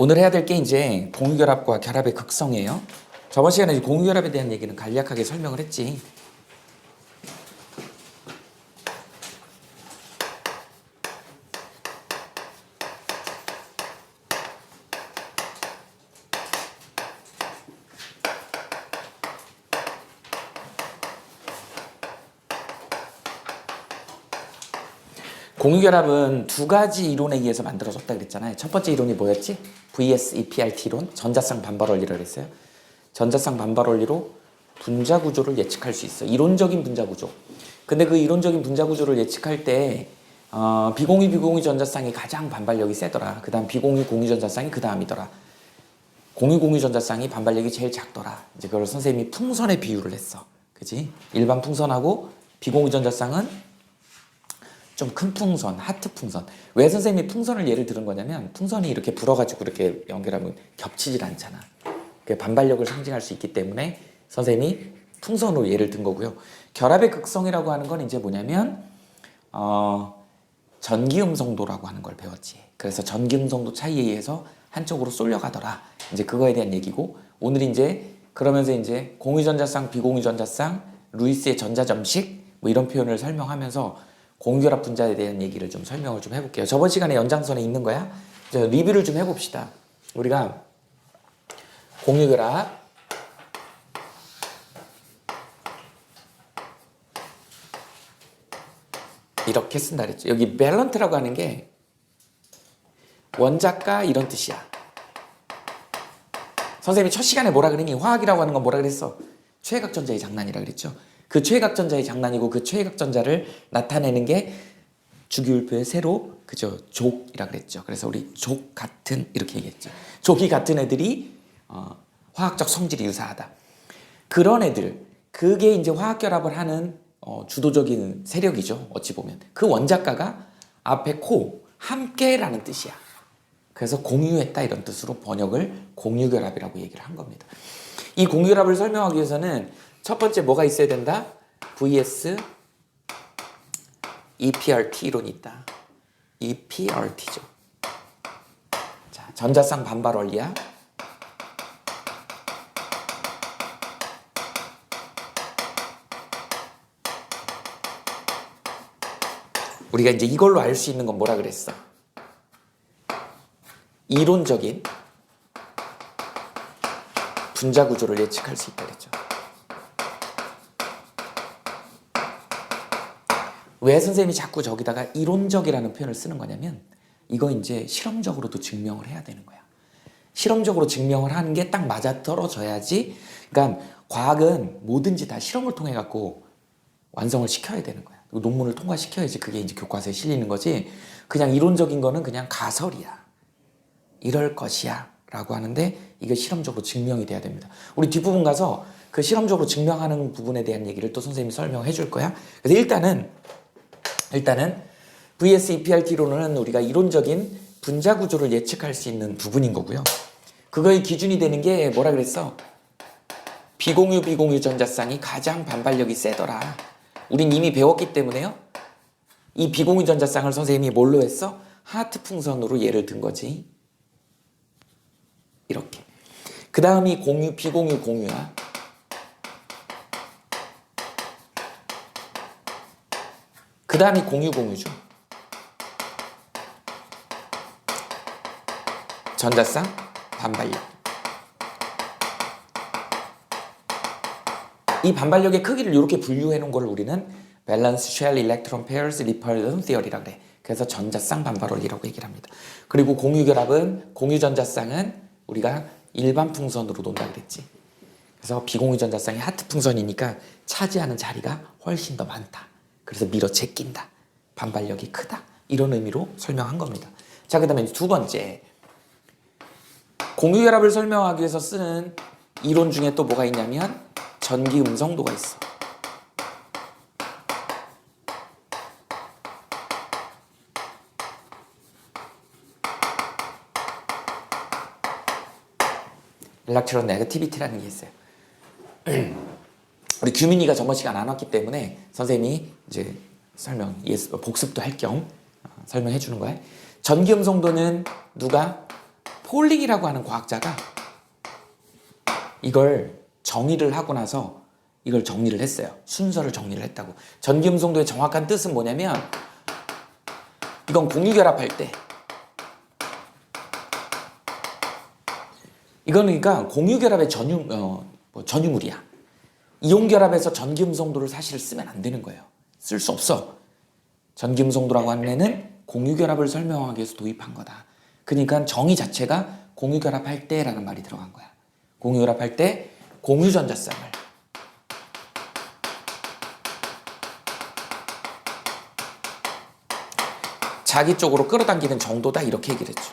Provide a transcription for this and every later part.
오늘 해야 될 게 이제 공유결합과 결합의 극성이에요. 저번 시간에 공유결합에 대한 얘기는 간략하게 설명을 했지. 공유결합은 두 가지 이론에 의해서 만들어졌다 그랬잖아요. 첫 번째 이론이 뭐였지? VS EPRT 이론, 전자쌍 반발 원리라고 그랬어요. 전자쌍 반발 원리로 분자 구조를 예측할 수 있어. 이론적인 분자 구조. 근데 그 이론적인 분자 구조를 예측할 때 비공유 전자쌍이 가장 반발력이 세더라. 그 다음 비공유 전자쌍이 그 다음이더라. 공유 전자쌍이 반발력이 제일 작더라. 이제 그걸 선생님이 풍선에 비유를 했어. 그지? 일반 풍선하고 비공유 전자쌍은 좀 큰 풍선, 하트 풍선. 왜 선생님이 풍선을 예를 들은 거냐면 풍선이 이렇게 불어가지고 이렇게 연결하면 겹치질 않잖아. 반발력을 상징할 수 있기 때문에 선생님이 풍선으로 예를 든 거고요. 결합의 극성이라고 하는 건 이제 뭐냐면 전기음성도라고 하는 걸 배웠지. 그래서 전기음성도 차이에 의해서 한쪽으로 쏠려가더라. 이제 그거에 대한 얘기고, 오늘 이제 그러면서 이제 공유전자쌍, 비공유전자쌍, 루이스의 전자점식 뭐 이런 표현을 설명하면서 공유결합 분자에 대한 얘기를 좀 설명을 좀 해볼게요. 저번 시간에 연장선에 있는 거야. 이제 리뷰를 좀 해봅시다. 우리가 공유결합 이렇게 쓴다 그랬죠. 여기 밸런트라고 하는 게 원자가 이런 뜻이야. 선생님이 첫 시간에 뭐라 그러니? 화학이라고 하는 건 뭐라 그랬어? 최각전자의 장난이라 그랬죠. 그 최각전자의 장난이고 그 최각전자를 나타내는 게 주기율표의 세로, 그죠? 족이라 그랬죠. 그래서 우리 족 같은 이렇게 얘기했죠. 족이 같은 애들이 화학적 성질이 유사하다. 그런 애들, 그게 이제 화학결합을 하는 주도적인 세력이죠. 어찌 보면 그 원자가가 앞에 코 함께라는 뜻이야. 그래서 공유했다 이런 뜻으로 번역을 공유결합이라고 얘기를 한 겁니다. 이 공유결합을 설명하기 위해서는 첫 번째 뭐가 있어야 된다? VS EPRT 이론이 있다. EPRT죠. 자, 전자쌍 반발 원리야. 우리가 이제 이걸로 알 수 있는 건 뭐라 그랬어? 이론적인 분자 구조를 예측할 수 있다 그랬죠. 왜 선생님이 자꾸 저기다가 이론적이라는 표현을 쓰는 거냐면 이거 이제 실험적으로도 증명을 해야 되는 거야. 실험적으로 증명을 하는 게 딱 맞아떨어져야지. 그러니까 과학은 뭐든지 다 실험을 통해 갖고 완성을 시켜야 되는 거야. 논문을 통과시켜야지 그게 이제 교과서에 실리는 거지. 그냥 이론적인 거는 그냥 가설이야. 이럴 것이야 라고 하는데 이게 실험적으로 증명이 돼야 됩니다. 우리 뒷부분 가서 그 실험적으로 증명하는 부분에 대한 얘기를 또 선생님이 설명해 줄 거야. 그래서 일단은 VS EPRT로는 우리가 이론적인 분자 구조를 예측할 수 있는 부분인 거고요. 그거의 기준이 되는 게 뭐라 그랬어? 비공유 전자쌍이 가장 반발력이 세더라. 우린 이미 배웠기 때문에요. 이 비공유 전자쌍을 선생님이 뭘로 했어? 하트 풍선으로 예를 든 거지. 이렇게. 그 다음이 비공유야. 그 다음이 공유죠. 전자쌍 반발력. 이 반발력의 크기를 이렇게 분류해 놓은 걸 우리는 밸런스 쉘 일렉트론 페어스 리펄전 티어리라 그래. 그래서 전자쌍 반발 원리라고 얘기를 합니다. 그리고 공유결합은 공유전자쌍은 우리가 일반 풍선으로 논다 그랬지. 그래서 비공유전자쌍이 하트 풍선이니까 차지하는 자리가 훨씬 더 많다. 그래서 밀어 제낀다. 반발력이 크다. 이런 의미로 설명한 겁니다. 자, 그 다음에 두 번째. 공유결합을 설명하기 위해서 쓰는 이론 중에 또 뭐가 있냐면 전기 음성도가 있어. 일렉트론 네거티비티라는 게 있어요. 우리 규민이가 저번 시간 안 왔기 때문에 선생님이 이제 복습도 할 겸 설명해 주는 거야. 전기음성도는 누가? 폴링이라고 하는 과학자가 이걸 정의를 하고 나서 이걸 정리를 했어요. 순서를 정리를 했다고. 전기음성도의 정확한 뜻은 뭐냐면 이건 공유결합할 때 이거는 그러니까 공유결합의 전유물이야. 이온결합에서 전기음성도를 사실 쓰면 안 되는 거예요. 쓸 수 없어. 전기음성도라고 하는 애는 공유결합을 설명하기 위해서 도입한 거다. 그러니까 정의 자체가 공유결합할 때라는 말이 들어간 거야. 공유결합할 때 공유전자쌍을 자기 쪽으로 끌어당기는 정도다 이렇게 얘기를 했죠.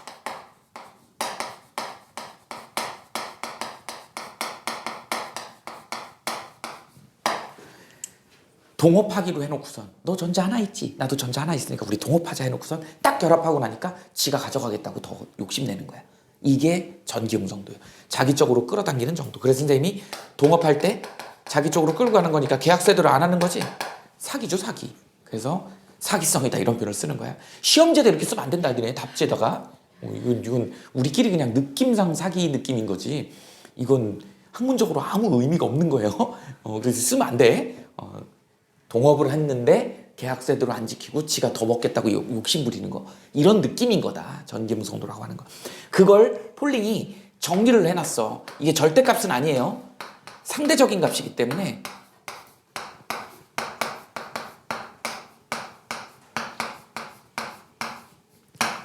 동업하기로 해놓고선 너 전자 하나 있지? 나도 전자 하나 있으니까 우리 동업하자 해놓고선 딱 결합하고 나니까 지가 가져가겠다고 더 욕심내는 거야. 이게 전기음성도예요. 자기 쪽으로 끌어당기는 정도. 그래서 선생님이 동업할 때 자기 쪽으로 끌고 가는 거니까 계약서대로 안 하는 거지. 사기죠, 사기. 그래서 사기성이다 이런 표현을 쓰는 거야. 시험지에다 이렇게 쓰면 안 된다 이네 답지에다가. 이건 우리끼리 그냥 느낌상 사기 느낌인 거지. 이건 학문적으로 아무 의미가 없는 거예요. 그래서 쓰면 안 돼. 동업을 했는데 계약서대로 안 지키고 지가 더 먹겠다고 욕심 부리는 거. 이런 느낌인 거다. 전기음성도라고 하는 거. 그걸 폴링이 정리를 해놨어. 이게 절대값은 아니에요. 상대적인 값이기 때문에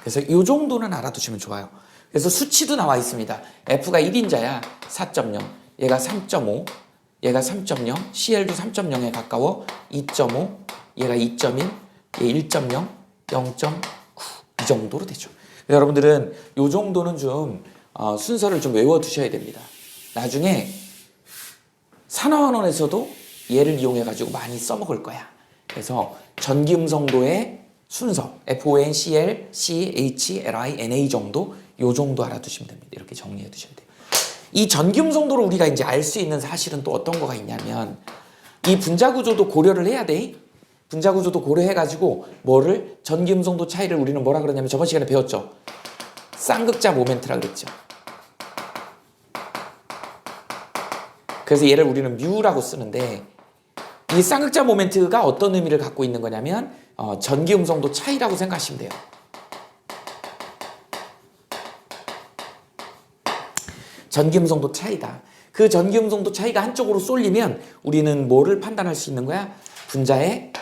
그래서 이 정도는 알아두시면 좋아요. 그래서 수치도 나와 있습니다. F가 1인자야. 4.0. 얘가 3.5. 얘가 3.0. CL도 3.0에 가까워. 2.5. 얘가 2.1. 얘 1.0. 0.9. 이 정도로 되죠. 여러분들은 이 정도는 좀 순서를 좀 외워두셔야 됩니다. 나중에 산화환원에서도 얘를 이용해가지고 많이 써먹을 거야. 그래서 전기음성도의 순서 FON, CL, C, H, LI, NA 정도 요 정도 알아두시면 됩니다. 이렇게 정리해 두셔야 돼요. 이 전기음성도를 우리가 이제 알 수 있는 사실은 또 어떤 거가 있냐면 이 분자구조도 고려를 해야 돼. 분자구조도 고려해가지고 뭐를 전기음성도 차이를 우리는 뭐라 그러냐면 저번 시간에 배웠죠. 쌍극자 모멘트라 그랬죠. 그래서 얘를 우리는 뮤라고 쓰는데 이 쌍극자 모멘트가 어떤 의미를 갖고 있는 거냐면 전기음성도 차이라고 생각하시면 돼요. 전기음성도 차이다. 그 전기음성도 차이가 한쪽으로 쏠리면 우리는 뭐를 판단할 수 있는 거야? 분자의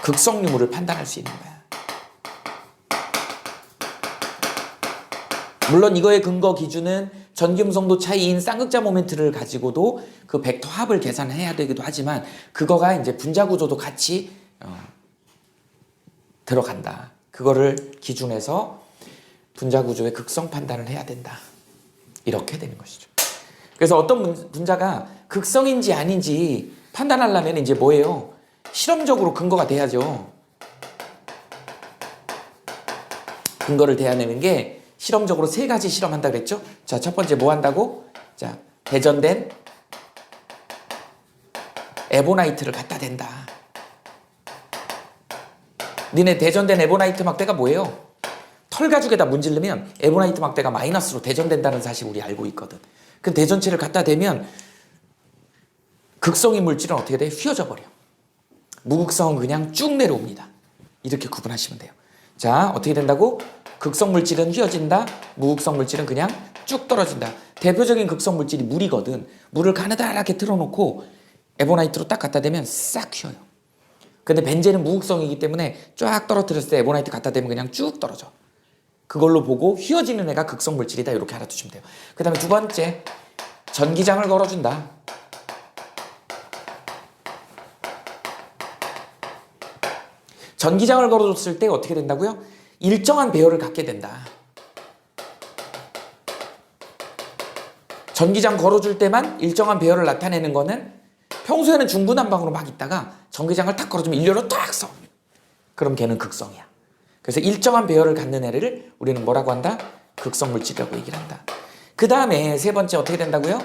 극성 유무를 판단할 수 있는 거야. 물론 이거의 근거 기준은 전기음성도 차이인 쌍극자 모멘트를 가지고도 그 벡터 합을 계산해야 되기도 하지만 그거가 이제 분자 구조도 같이 들어간다. 그거를 기준해서 분자 구조의 극성 판단을 해야 된다. 이렇게 되는 것이죠. 그래서 어떤 분자가 극성인지 아닌지 판단하려면 이제 뭐예요? 실험적으로 근거가 돼야죠. 근거를 대야되는 게 실험적으로 3가지 실험한다 그랬죠? 자, 첫 번째 뭐 한다고? 자, 대전된 에보나이트를 갖다 댄다. 니네 대전된 에보나이트 막대가 뭐예요? 털 가죽에다 문지르면 에보나이트 막대가 마이너스로 대전된다는 사실 우리 알고 있거든. 그 대전체를 갖다 대면 극성인 물질은 어떻게 돼? 휘어져 버려. 무극성은 그냥 쭉 내려옵니다. 이렇게 구분하시면 돼요. 자, 어떻게 된다고? 극성 물질은 휘어진다. 무극성 물질은 그냥 쭉 떨어진다. 대표적인 극성 물질이 물이거든. 물을 가느다랗게 틀어놓고 에보나이트로 딱 갖다 대면 싹 휘어요. 근데 벤젠은 무극성이기 때문에 쫙 떨어뜨렸을 때 에보나이트 갖다 대면 그냥 쭉 떨어져. 그걸로 보고 휘어지는 애가 극성 물질이다. 이렇게 알아두시면 돼요. 그 다음에 두 번째, 전기장을 걸어준다. 전기장을 걸어줬을 때 어떻게 된다고요? 일정한 배열을 갖게 된다. 전기장 걸어줄 때만 일정한 배열을 나타내는 거는 평소에는 중구난방으로 막 있다가 전기장을 탁 걸어주면 일렬로 딱 서. 그럼 걔는 극성이야. 그래서 일정한 배열을 갖는 애를 우리는 뭐라고 한다? 극성 물질이라고 얘기를 한다. 그 다음에 세 번째 어떻게 된다고요?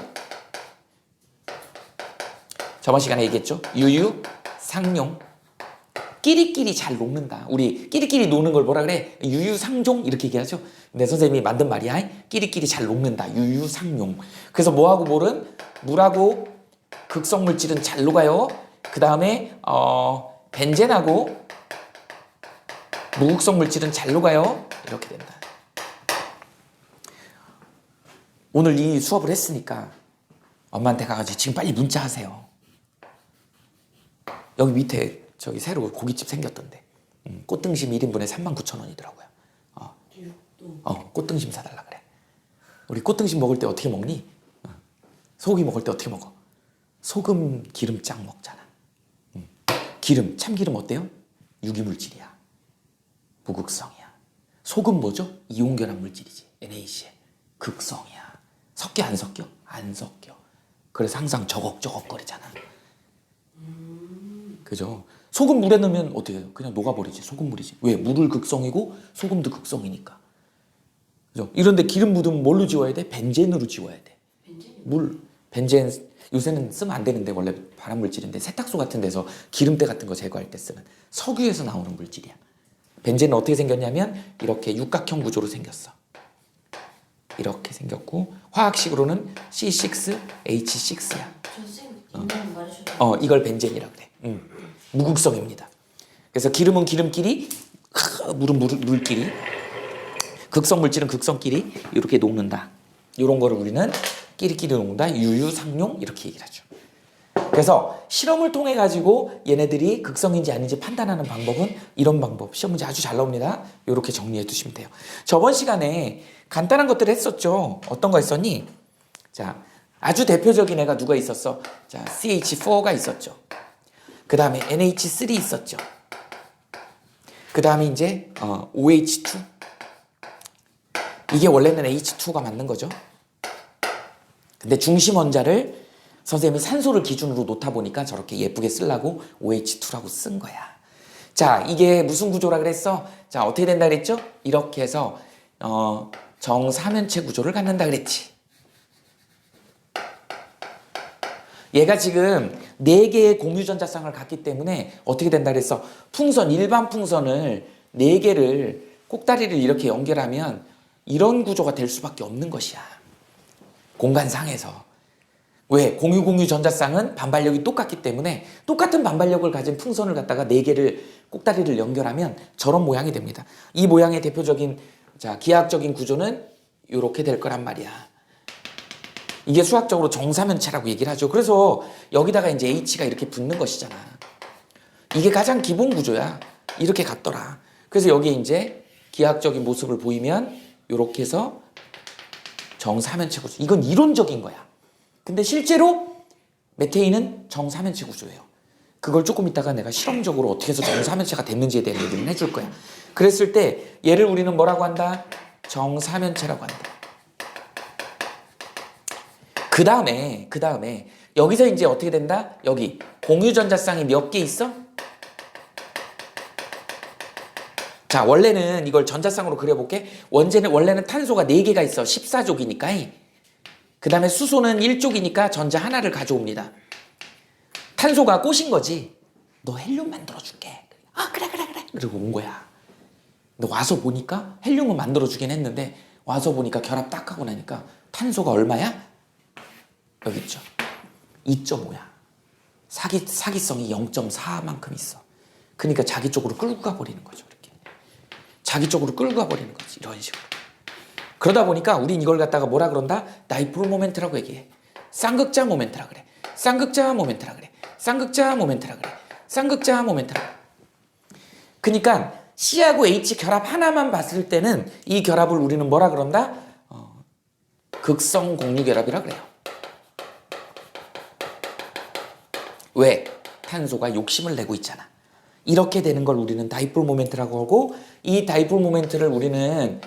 저번 시간에 얘기했죠. 유유, 상용. 끼리끼리 잘 녹는다. 우리 끼리끼리 노는 걸 뭐라 그래? 유유상종 이렇게 얘기하죠. 근데 선생님이 만든 말이야. 끼리끼리 잘 녹는다. 유유상용. 그래서 뭐하고 뭘은 물하고 극성 물질은 잘 녹아요. 그 다음에 벤젠하고 무극성 물질은 잘 녹아요. 이렇게 된다. 오늘 이 수업을 했으니까 엄마한테 가가지고 지금 빨리 문자하세요. 여기 밑에 저기 새로 고깃집 생겼던데 꽃등심 1인분에 39,000원이더라고요. 꽃등심 사달라 그래. 우리 꽃등심 먹을 때 어떻게 먹니? 소고기 먹을 때 어떻게 먹어? 소금 기름장 먹잖아. 기름, 참기름 어때요? 유기물질이야. 무극성이야. 소금 뭐죠? 이온결합 물질이지. NaCl. 극성이야. 섞여 안 섞여? 안 섞여. 그래서 항상 저걱저걱거리잖아. 그죠? 소금 물에 넣으면 어떻게 해요? 그냥 녹아버리지. 소금물이지. 왜? 물을 극성이고 소금도 극성이니까. 그죠? 이런데 기름 묻으면 뭘로 지워야 돼? 벤젠으로 지워야 돼. 벤젠 요새는 쓰면 안 되는데 원래 발암물질인데 세탁소 같은 데서 기름때 같은 거 제거할 때 쓰는 석유에서 나오는 물질이야. 벤젠은 어떻게 생겼냐면 이렇게 육각형 구조로 생겼어. 이렇게 생겼고 화학식으로는 C6H6야. 이걸 벤젠이라 그래. 무극성입니다. 그래서 기름은 기름끼리, 물은 물끼리, 극성 물질은 극성끼리 이렇게 녹는다. 이런 거를 우리는 끼리끼리 녹는다. 유유상용 이렇게 얘기를 하죠. 그래서 실험을 통해 가지고 얘네들이 극성인지 아닌지 판단하는 방법은 이런 방법. 시험 문제 아주 잘 나옵니다. 이렇게 정리해 두시면 돼요. 저번 시간에 간단한 것들을 했었죠. 어떤 거 했었니? 자, 아주 대표적인 애가 누가 있었어? 자, CH4가 있었죠. 그 다음에 NH3 있었죠. 그 다음에 이제 OH2. 이게 원래는 H2가 맞는 거죠. 근데 중심 원자를 선생님이 산소를 기준으로 놓다 보니까 저렇게 예쁘게 쓰려고 OH2라고 쓴 거야. 자, 이게 무슨 구조라 그랬어? 자, 어떻게 된다 그랬죠? 이렇게 해서 정사면체 구조를 갖는다 그랬지. 얘가 지금 4개의 공유전자쌍을 갖기 때문에 어떻게 된다 그랬어? 풍선, 일반 풍선을 4개를 꼭다리를 이렇게 연결하면 이런 구조가 될 수밖에 없는 것이야. 공간상에서. 왜? 공유 전자쌍은 반발력이 똑같기 때문에 똑같은 반발력을 가진 풍선을 갖다가 4개를 꼭다리를 연결하면 저런 모양이 됩니다. 이 모양의 대표적인 기하학적인 구조는 이렇게 될 거란 말이야. 이게 수학적으로 정사면체라고 얘기를 하죠. 그래서 여기다가 이제 H가 이렇게 붙는 것이잖아. 이게 가장 기본 구조야. 이렇게 같더라. 그래서 여기에 이제 기하학적인 모습을 보이면 이렇게 해서 정사면체 구조. 이건 이론적인 거야. 근데 실제로 메테인은 정사면체 구조예요. 그걸 조금 이따가 내가 실험적으로 어떻게 해서 정사면체가 됐는지에 대한 얘기를 해줄 거야. 그랬을 때 얘를 우리는 뭐라고 한다? 정사면체라고 한다. 그 다음에 여기서 이제 어떻게 된다? 여기 공유전자쌍이 몇 개 있어? 자, 원래는 이걸 전자쌍으로 그려볼게. 원래는 탄소가 4개가 있어. 14족이니까. 그 다음에 수소는 1족이니까 전자 하나를 가져옵니다. 탄소가 꼬신 거지. 너 헬륨 만들어줄게. 그래. 그리고 온 거야. 근데 와서 보니까 헬륨은 만들어주긴 했는데 와서 보니까 결합 딱 하고 나니까 탄소가 얼마야? 여기 있죠. 2.5야. 사기성이 0.4만큼 있어. 그러니까 자기 쪽으로 끌고 가버리는 거죠. 이렇게. 자기 쪽으로 끌고 가버리는 거지. 이런 식으로. 그러다 보니까 우린 이걸 갖다가 뭐라 그런다? 다이폴 모멘트라고 얘기해. 쌍극자 모멘트라 그래. 쌍극자 모멘트라 그래. 쌍극자 모멘트라 그래. 쌍극자 모멘트라. 그러니까 C하고 H 결합 하나만 봤을 때는 이 결합을 우리는 뭐라 그런다? 극성 공유 결합이라 그래요. 왜? 탄소가 욕심을 내고 있잖아. 이렇게 되는 걸 우리는 다이폴 모멘트라고 하고 이 다이폴 모멘트를 우리는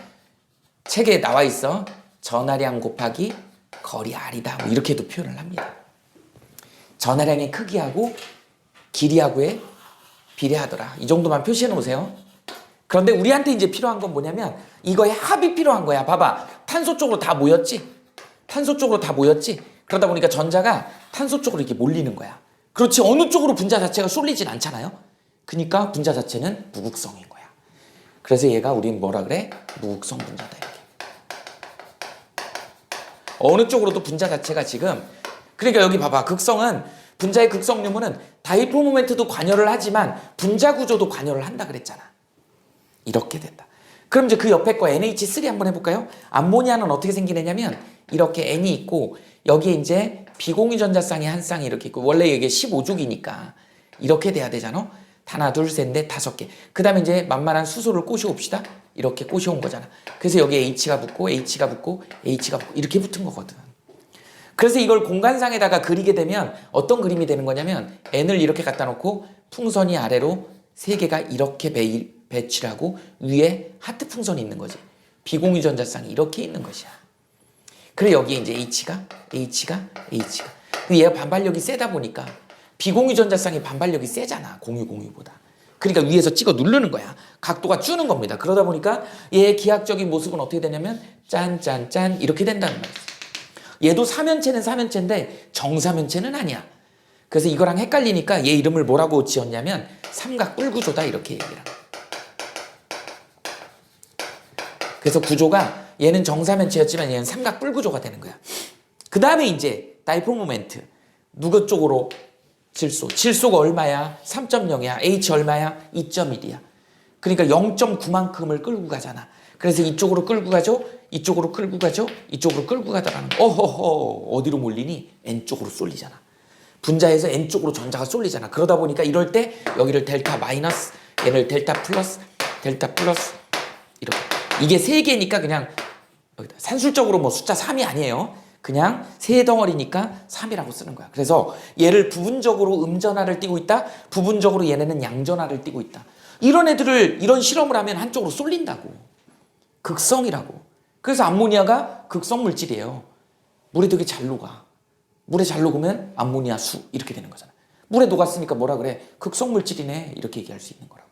책에 나와 있어. 전하량 곱하기 거리 R이다. 뭐 이렇게도 표현을 합니다. 전하량의 크기하고 길이하고의 비례하더라. 이 정도만 표시해 놓으세요. 그런데 우리한테 이제 필요한 건 뭐냐면 이거의 합이 필요한 거야. 봐봐. 탄소 쪽으로 다 모였지? 탄소 쪽으로 다 모였지? 그러다 보니까 전자가 탄소 쪽으로 이렇게 몰리는 거야. 그렇지 어느 쪽으로 분자 자체가 쏠리진 않잖아요. 그러니까 분자 자체는 무극성인 거야. 그래서 얘가 우린 뭐라 그래? 무극성 분자다 이렇게. 어느 쪽으로도 분자 자체가 지금 그러니까 여기 봐봐. 극성은 분자의 극성 유무는 다이폴 모멘트도 관여를 하지만 분자 구조도 관여를 한다 그랬잖아. 이렇게 된다. 그럼 이제 그 옆에 거 NH3 한번 해볼까요? 암모니아는 어떻게 생기느냐면 이렇게 N이 있고 여기에 이제 비공유 전자쌍이 한 쌍이 이렇게 있고 원래 이게 15족이니까 이렇게 돼야 되잖아. 하나 둘 셋 넷 다섯 개. 그 다음에 이제 만만한 수소를 꼬셔옵시다. 이렇게 꼬셔온 거잖아. 그래서 여기에 H가 붙고 H가 붙고 H가 붙고 이렇게 붙은 거거든. 그래서 이걸 공간상에다가 그리게 되면 어떤 그림이 되는 거냐면 N을 이렇게 갖다 놓고 풍선이 아래로 세 개가 이렇게 배치를 하고 위에 하트 풍선이 있는 거지. 비공유 전자쌍이 이렇게 있는 것이야. 그래 여기에 이제 H가 근데 얘가 반발력이 세다 보니까 비공유 전자쌍이 반발력이 세잖아. 공유보다. 그러니까 위에서 찍어 누르는 거야. 각도가 주는 겁니다. 그러다 보니까 얘의 기하학적인 모습은 어떻게 되냐면 짠짠짠 이렇게 된다는 말이지. 얘도 사면체는 사면체인데 정사면체는 아니야. 그래서 이거랑 헷갈리니까 얘 이름을 뭐라고 지었냐면 삼각뿔구조다 이렇게 얘기를 합니다. 그래서 구조가 얘는 정사면체였지만 얘는 삼각뿔구조가 되는 거야. 그 다음에 이제 다이폴 모멘트 누구 쪽으로? 질소가 얼마야? 3.0이야. H 얼마야? 2.1이야. 그러니까 0.9만큼을 끌고 가잖아. 그래서 이쪽으로 끌고 가죠. 이쪽으로 끌고 가죠. 이쪽으로 끌고 가다라는 거. 어허허 어디로 몰리니? N쪽으로 쏠리잖아. 분자에서 N쪽으로 전자가 쏠리잖아. 그러다 보니까 이럴 때 여기를 델타 마이너스 얘를 델타 플러스 이렇게. 이게 세 개니까 그냥 여기다 산술적으로 뭐 숫자 3이 아니에요. 그냥 세 덩어리니까 3이라고 쓰는 거야. 그래서 얘를 부분적으로 음전하를 띠고 있다. 부분적으로 얘네는 양전하를 띠고 있다. 이런 애들을 이런 실험을 하면 한쪽으로 쏠린다고. 극성이라고. 그래서 암모니아가 극성 물질이에요. 물에 되게 잘 녹아. 물에 잘 녹으면 암모니아 수 이렇게 되는 거잖아. 물에 녹았으니까 뭐라 그래? 극성 물질이네. 이렇게 얘기할 수 있는 거라고.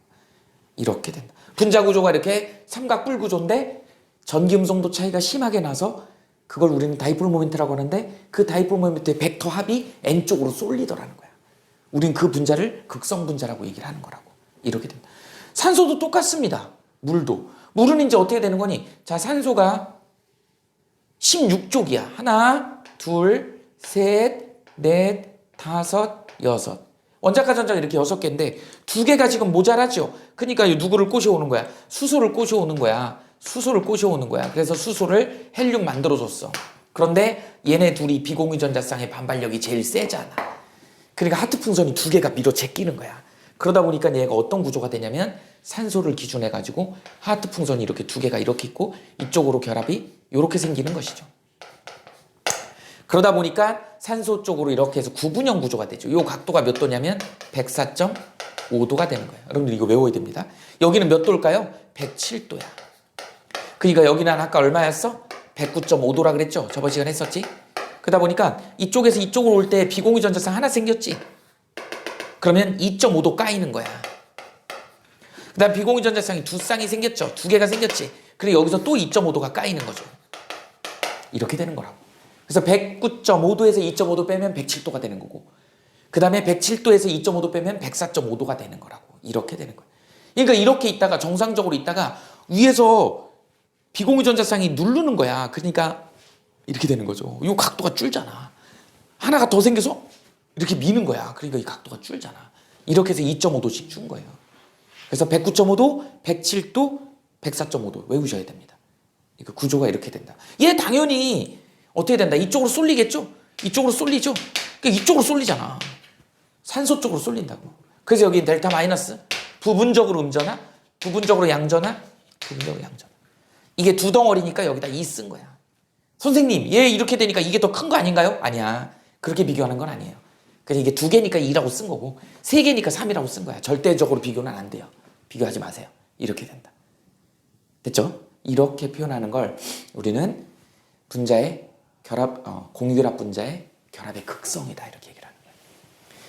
이렇게 된다. 분자 구조가 이렇게 삼각뿔 구조인데 전기 음성도 차이가 심하게 나서 그걸 우리는 다이폴 모멘트라고 하는데 그 다이폴 모멘트의 벡터 합이 N쪽으로 쏠리더라는 거야. 우린 그 분자를 극성 분자라고 얘기를 하는 거라고. 이렇게 된다. 산소도 똑같습니다. 물은 이제 어떻게 되는 거니? 자, 산소가 16족이야. 하나, 둘, 셋, 넷, 다섯, 여섯. 원자과 전자가 이렇게 6개인데 2개가 지금 모자라죠. 그러니까 누구를 꼬셔오는 거야? 수소를 꼬셔오는 거야. 그래서 수소를 헬륨 만들어줬어. 그런데 얘네 둘이 비공유 전자쌍의 반발력이 제일 세잖아. 그러니까 하트 풍선이 2개가 밀어 제끼는 거야. 그러다 보니까 얘가 어떤 구조가 되냐면 산소를 기준해가지고 하트 풍선이 이렇게 2개가 이렇게 있고 이쪽으로 결합이 이렇게 생기는 것이죠. 그러다 보니까 산소 쪽으로 이렇게 해서 구분형 구조가 되죠. 이 각도가 몇 도냐면 104.5도가 되는 거예요. 여러분들 이거 외워야 됩니다. 여기는 몇 도일까요? 107도야. 그러니까 여기는 아까 얼마였어? 109.5도라 그랬죠? 저번 시간에 했었지? 그러다 보니까 이쪽에서 이쪽으로 올 때 비공유 전자쌍 하나 생겼지? 그러면 2.5도 까이는 거야. 그 다음 비공유 전자쌍이 2쌍이 생겼죠? 2개가 생겼지? 그리고 여기서 또 2.5도가 까이는 거죠. 이렇게 되는 거라고. 그래서 109.5도에서 2.5도 빼면 107도가 되는 거고 그 다음에 107도에서 2.5도 빼면 104.5도가 되는 거라고. 이렇게 되는 거야. 그러니까 이렇게 있다가 정상적으로 있다가 위에서 비공유 전자쌍이 누르는 거야. 그러니까 이렇게 되는 거죠. 이 각도가 줄잖아. 하나가 더 생겨서 이렇게 미는 거야. 그러니까 이 각도가 줄잖아. 이렇게 해서 2.5도씩 준 거예요. 그래서 109.5도, 107도, 104.5도 외우셔야 됩니다. 그러니까 구조가 이렇게 된다. 얘 당연히 어떻게 된다? 이쪽으로 쏠리겠죠? 이쪽으로 쏠리죠? 그러니까 이쪽으로 쏠리잖아. 산소 쪽으로 쏠린다고. 그래서 여기 델타 마이너스 부분적으로 음전하, 부분적으로 양전하, 부분적으로 양전하. 이게 두 덩어리니까 여기다 2 쓴 거야. 선생님, 얘 이렇게 되니까 이게 더 큰 거 아닌가요? 아니야. 그렇게 비교하는 건 아니에요. 그래서 이게 2개니까 2라고 쓴 거고 3개니까 3이라고 쓴 거야. 절대적으로 비교는 안 돼요. 비교하지 마세요. 이렇게 된다. 됐죠? 이렇게 표현하는 걸 우리는 분자의 결합, 공유결합 분자의 결합의 극성이다. 이렇게 얘기를 하는 거예요.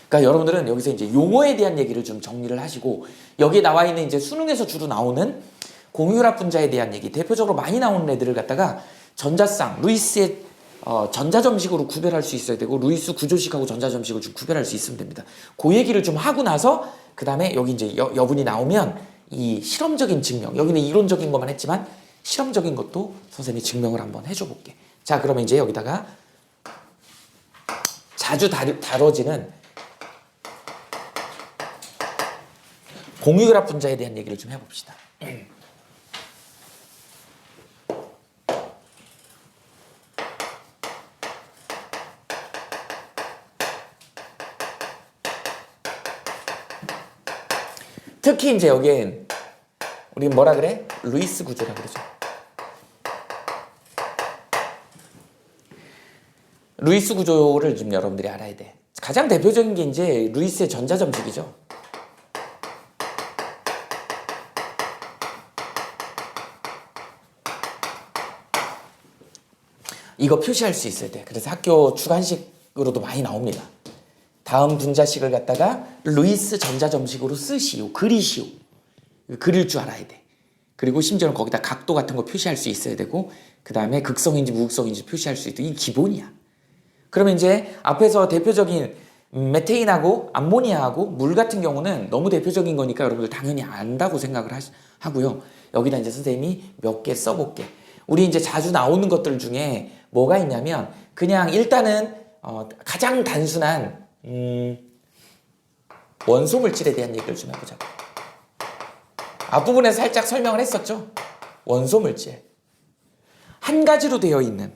그러니까 여러분들은 여기서 이제 용어에 대한 얘기를 좀 정리를 하시고 여기에 나와 있는 이제 수능에서 주로 나오는 공유결합 분자에 대한 얘기, 대표적으로 많이 나오는 애들을 갖다가 전자쌍, 루이스의 전자점식으로 구별할 수 있어야 되고 루이스 구조식하고 전자점식을 좀 구별할 수 있으면 됩니다. 그 얘기를 좀 하고 나서 그 다음에 여기 이제 여분이 나오면 이 실험적인 증명, 여기는 이론적인 것만 했지만 실험적인 것도 선생님이 증명을 한번 해줘 볼게. 자, 그러면 이제 여기다가 자주 다뤄지는 공유결합 분자에 대한 얘기를 좀 해봅시다. 특히 이제 여기엔 우리 뭐라 그래? 루이스 구조라 그러죠. 루이스 구조를 좀 여러분들이 알아야 돼. 가장 대표적인 게 이제 루이스의 전자점식이죠. 이거 표시할 수 있어야 돼. 그래서 학교 주관식으로도 많이 나옵니다. 다음 분자식을 갖다가 루이스 전자점식으로 쓰시오, 그리시오. 그릴 줄 알아야 돼. 그리고 심지어는 거기다 각도 같은 거 표시할 수 있어야 되고, 그 다음에 극성인지 무극성인지 표시할 수 있고, 이 기본이야. 그러면 이제 앞에서 대표적인 메테인하고 암모니아하고 물 같은 경우는 너무 대표적인 거니까 여러분들 당연히 안다고 생각을 하고요. 여기다 이제 선생님이 몇 개 써볼게. 우리 이제 자주 나오는 것들 중에 뭐가 있냐면 그냥 일단은 가장 단순한 원소 물질에 대한 얘기를 좀 해보자고. 앞부분에 살짝 설명을 했었죠. 원소 물질. 한 가지로 되어 있는.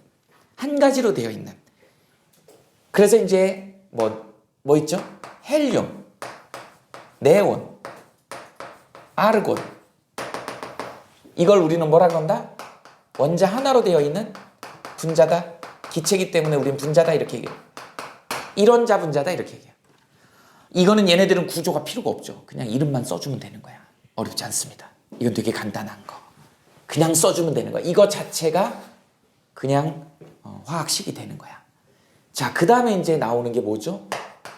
그래서 이제 뭐 있죠? 헬륨, 네온, 아르곤. 이걸 우리는 뭐라 그런다? 원자 하나로 되어 있는 분자다. 기체이기 때문에 우리는 분자다 이렇게 얘기해요. 일원자 분자다 이렇게 얘기해요. 이거는 얘네들은 구조가 필요가 없죠. 그냥 이름만 써주면 되는 거야. 어렵지 않습니다. 이건 되게 간단한 거. 그냥 써주면 되는 거야. 이거 자체가 그냥 화학식이 되는 거야. 자, 그 다음에 이제 나오는 게 뭐죠?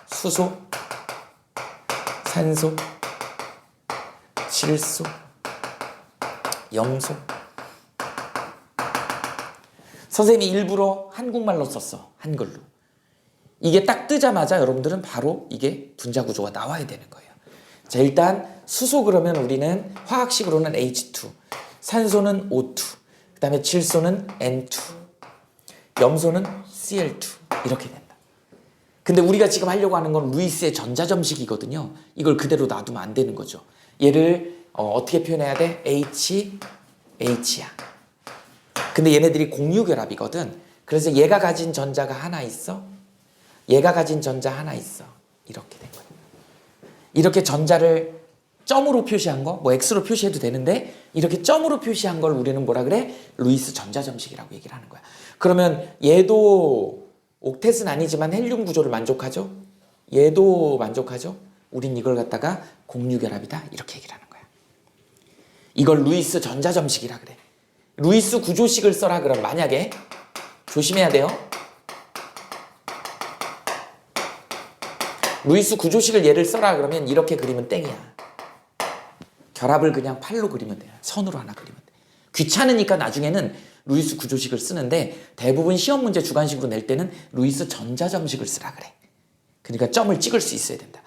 수소, 산소, 질소, 염소. 선생님이 일부러 한국말로 썼어. 한글로. 이게 딱 뜨자마자 여러분들은 바로 이게 분자 구조가 나와야 되는 거예요. 자, 일단 수소 그러면 우리는 화학식으로는 H2, 산소는 O2, 그 다음에 질소는 N2, 염소는 Cl2 이렇게 된다. 근데 우리가 지금 하려고 하는 건 루이스의 전자점식이거든요. 이걸 그대로 놔두면 안 되는 거죠. 얘를 어떻게 표현해야 돼? H야. 근데 얘네들이 공유결합이거든. 그래서 얘가 가진 전자가 하나 있어. 얘가 가진 전자 하나 있어. 이렇게 된 거예요. 이렇게 전자를 점으로 표시한 거, 뭐 X로 표시해도 되는데 이렇게 점으로 표시한 걸 우리는 뭐라 그래? 루이스 전자점식이라고 얘기를 하는 거야. 그러면 얘도 옥텟은 아니지만 헬륨 구조를 만족하죠? 얘도 만족하죠? 우린 이걸 갖다가 공유결합이다 이렇게 얘기를 하는 거야. 이걸 루이스 전자점식이라 그래. 루이스 구조식을 써라 그럼 만약에 조심해야 돼요. 루이스 구조식을 얘를 써라 그러면 이렇게 그리면 땡이야. 결합을 그냥 팔로 그리면 돼요. 선으로 하나 그리면 돼. 귀찮으니까 나중에는 루이스 구조식을 쓰는데 대부분 시험 문제 주관식으로 낼 때는 루이스 전자점식을 쓰라 그래. 그러니까 점을 찍을 수 있어야 된다.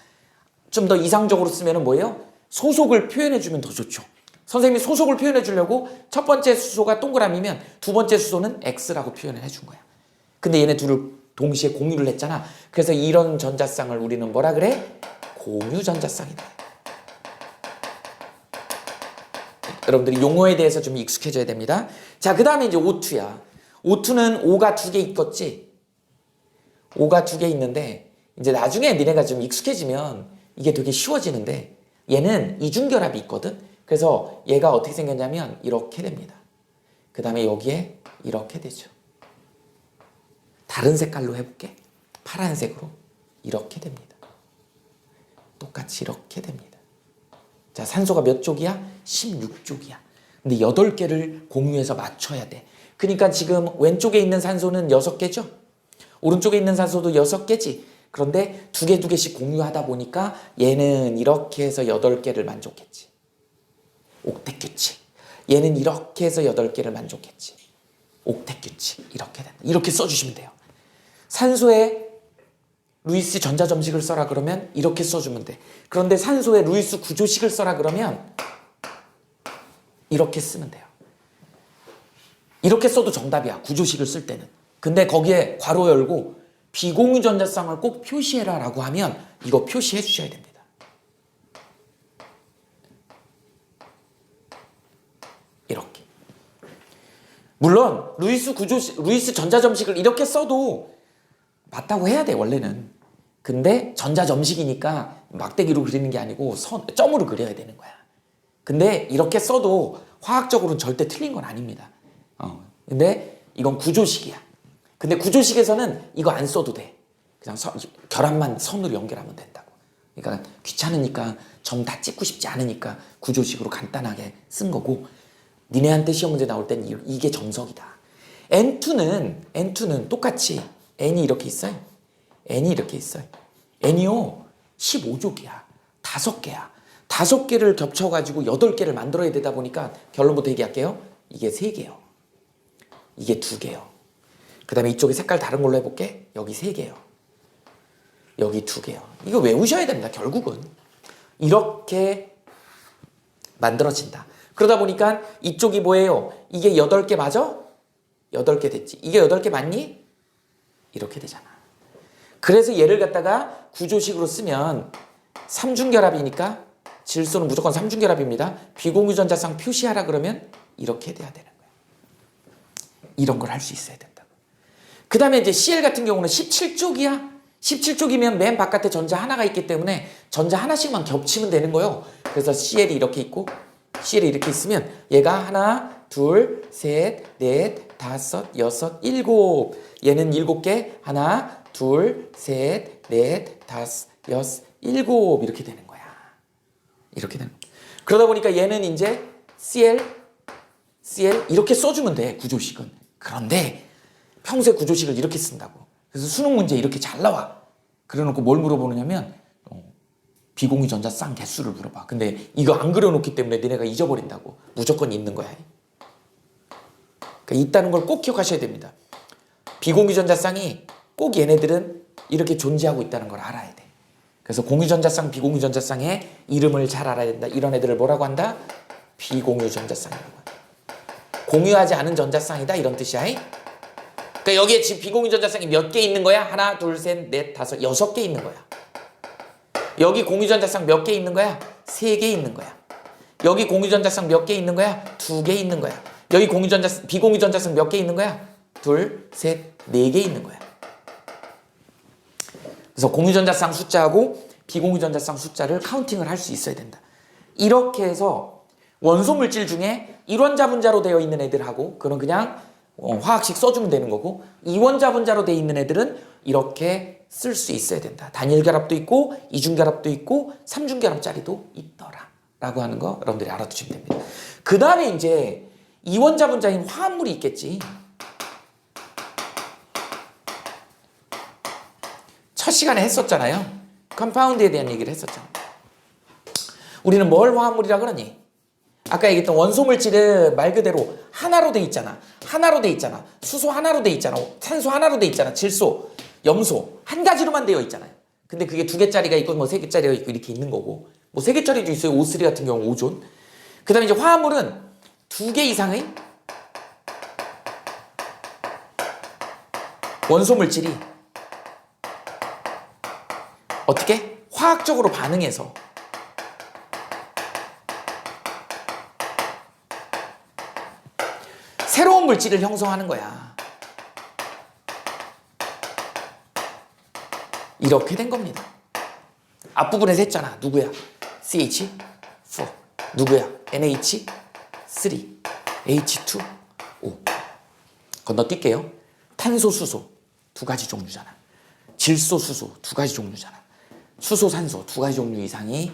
좀 더 이상적으로 쓰면 뭐예요? 소속을 표현해주면 더 좋죠. 선생님이 소속을 표현해주려고 첫 번째 수소가 동그라미면 두 번째 수소는 X라고 표현을 해준 거야. 근데 얘네 둘을 동시에 공유를 했잖아. 그래서 이런 전자쌍을 우리는 뭐라 그래? 공유전자쌍이다. 여러분들이 용어에 대해서 좀 익숙해져야 됩니다. 자, 그 다음에 이제 O2야. O2는 O가 2개 있겠지? O가 2개 있는데 이제 나중에 니네가 좀 익숙해지면 이게 되게 쉬워지는데 얘는 이중결합이 있거든? 그래서 얘가 어떻게 생겼냐면 이렇게 됩니다. 그 다음에 여기에 이렇게 되죠. 다른 색깔로 해볼게. 파란색으로 이렇게 됩니다. 똑같이 이렇게 됩니다. 자, 산소가 몇 쪽이야? 16쪽이야. 근데 8개를 공유해서 맞춰야 돼. 그러니까 지금 왼쪽에 있는 산소는 6개죠? 오른쪽에 있는 산소도 6개지? 그런데 2개씩 공유하다 보니까 얘는 이렇게 해서 8개를 만족했지. 옥텟 규칙. 얘는 이렇게 해서 8개를 만족했지. 옥텟 규칙 이렇게 된다. 이렇게 써주시면 돼요. 산소에 루이스 전자점식을 써라 그러면 이렇게 써주면 돼. 그런데 산소에 루이스 구조식을 써라 그러면 이렇게 쓰면 돼요. 이렇게 써도 정답이야. 구조식을 쓸 때는. 근데 거기에 괄호 열고 비공유 전자쌍을 꼭 표시해라 라고 하면 이거 표시해 주셔야 됩니다. 이렇게. 물론 루이스 전자점식을 이렇게 써도 맞다고 해야 돼 원래는. 근데 전자점식이니까 막대기로 그리는 게 아니고 점으로 그려야 되는 거야. 근데 이렇게 써도 화학적으로는 절대 틀린 건 아닙니다. 근데 이건 구조식이야. 근데 구조식에서는 이거 안 써도 돼. 그냥 결합만 선으로 연결하면 된다고. 그러니까 귀찮으니까 점 다 찍고 싶지 않으니까 구조식으로 간단하게 쓴 거고, 니네한테 시험 문제 나올 땐 이게 정석이다. N2는 똑같이 N이 이렇게 있어요. N이 이렇게 있어요. N이요 15족이야. 5개야. 5개를 겹쳐가지고 8개를 만들어야 되다 보니까 결론부터 얘기할게요. 이게 3개요. 이게 2개요. 그 다음에 이쪽에 색깔 다른 걸로 해볼게. 여기 3개요. 여기 2개요. 이거 외우셔야 됩니다. 결국은. 이렇게 만들어진다. 그러다 보니까 이쪽이 뭐예요? 이게 8개 맞아? 8개 됐지. 이게 8개 맞니? 이렇게 되잖아. 그래서 얘를 갖다가 구조식으로 쓰면 삼중결합이니까 질소는 무조건 삼중결합입니다. 비공유 전자쌍 표시하라 그러면 이렇게 돼야 되는 거야. 이런 걸 할 수 있어야 된다고. 그 다음에 이제 Cl 같은 경우는 17쪽이야. 17쪽이면 맨 바깥에 전자 하나가 있기 때문에 전자 하나씩만 겹치면 되는 거예요. 그래서 Cl이 이렇게 있고 Cl이 이렇게 있으면 얘가 하나, 둘, 셋, 넷, 다섯, 여섯, 일곱. 얘는 7개. 하나, 둘, 셋, 넷, 다섯, 여섯, 일곱. 이렇게 되는 거야. 이렇게 되는 거야. 그러다 보니까 얘는 이제 Cl 이렇게 써주면 돼. 구조식은. 그런데 평소에 구조식을 이렇게 쓴다고. 그래서 수능 문제 이렇게 잘 나와. 그래놓고 뭘 물어보느냐면 비공유 전자 쌍 개수를 물어봐. 근데 이거 안 그려놓기 때문에 너네가 잊어버린다고. 무조건 있는 거야. 그러니까 있다는 걸 꼭 기억하셔야 됩니다. 비공유 전자 쌍이 꼭 얘네들은 이렇게 존재하고 있다는 걸 알아야 돼. 그래서 공유 전자 쌍, 비공유 전자 쌍의 이름을 잘 알아야 된다. 이런 애들을 뭐라고 한다? 비공유 전자 쌍이라고 한다. 공유하지 않은 전자 쌍이다 이런 뜻이야. 그러니까 여기에 지금 비공유 전자 쌍이 몇 개 있는 거야? 하나, 둘, 셋, 넷, 다섯, 6개 있는 거야. 여기 공유 전자 쌍 몇 개 있는 거야? 3개 있는 거야. 여기 공유 전자 쌍 몇 개 있는 거야? 2개 있는 거야. 여기 비공유 전자 쌍 몇 개 있는 거야? 2, 셋, 4개 있는 거야. 그래서 공유 전자 쌍 숫자하고 비공유 전자 쌍 숫자를 카운팅을 할 수 있어야 된다. 이렇게 해서 원소 물질 중에 1원자 분자로 되어 있는 애들하고 그건 그냥 화학식 써주면 되는 거고, 2원자 분자로 되어 있는 애들은 이렇게 쓸 수 있어야 된다. 단일 결합도 있고 2중 결합도 있고 3중 결합짜리도 있더라 라고 하는 거 여러분들이 알아두시면 됩니다. 그 다음에 이제 2원자 분자인 화합물이 있겠지. 첫 시간에 했었잖아요. 컴파운드에 대한 얘기를 했었잖아요. 우리는 뭘 화합물이라 그러니? 아까 얘기했던 원소 물질은 말 그대로 하나로 돼 있잖아. 하나로 돼 있잖아. 수소 하나로 돼 있잖아. 산소 하나로 돼 있잖아. 질소, 염소 한 가지로만 되어 있잖아요. 근데 그게 2개짜리가 있고 뭐 3개짜리가 있고 이렇게 있는 거고, 뭐 3개짜리도 있어요. O3 같은 경우 오존. 그 다음에 이제 화합물은 2개 이상의 원소 물질이 어떻게? 화학적으로 반응해서 새로운 물질을 형성하는 거야. 이렇게 된 겁니다. 앞부분에서 했잖아. 누구야? CH4. 누구야? NH3. H2O. 건너뛸게요. 탄소, 수소 2가지 종류잖아. 질소, 수소 2가지 종류잖아. 수소, 산소 2가지 종류 이상이